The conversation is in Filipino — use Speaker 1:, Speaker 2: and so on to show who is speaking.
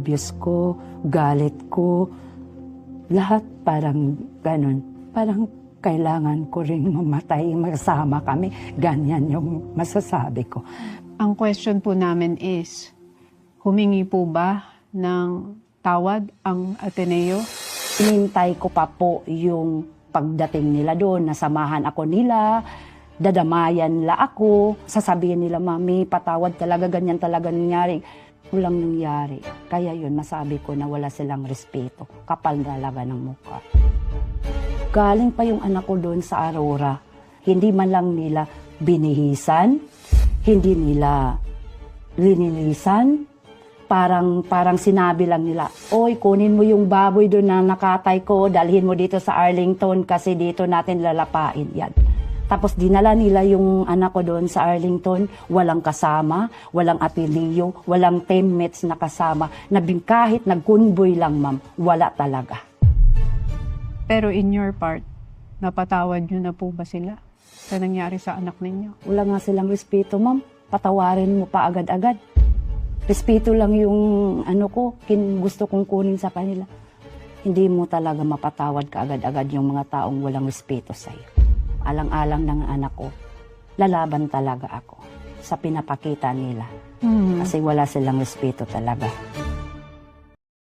Speaker 1: nervyos ko, galit ko, lahat parang ganun. Parang kailangan ko rin mamatay, magsama kami. Ganyan yung masasabi ko.
Speaker 2: Ang question po namin is, humingi po ba ng tawad ang Ateneo?
Speaker 1: Inintay ko pa po yung pagdating nila doon, nasamahan ako nila, dadamayan nila ako, sasabihin nila, Mami, patawad talaga, ganyan talaga nangyari. Walang nangyari. Kaya yun, masabi ko na wala silang respeto. Kapal talaga ng mukha. Galing pa yung anak ko doon sa Aurora. Hindi man lang nila binihisan, hindi nila linilisan. Parang sinabi lang nila, oy, kunin mo yung baboy doon na nakatay ko, dalhin mo dito sa Arlington kasi dito natin lalapain yan. Tapos dinala nila yung anak ko doon sa Arlington, walang kasama, walang apelyido, walang teammates na kasama. Kahit nagkunboy lang, ma'am, wala talaga.
Speaker 2: Pero in your part, napatawad nyo na po ba sila sa nangyari sa anak ninyo?
Speaker 1: Wala nga silang respeto, ma'am. Patawarin mo pa agad-agad. Respeto lang yung gusto kong kunin sa kanila. Hindi mo talaga mapatawad ka agad-agad yung mga taong walang respeto sa'yo. Alang-alang ng anak ko, lalaban talaga ako sa pinapakita nila. Kasi wala silang respeto talaga.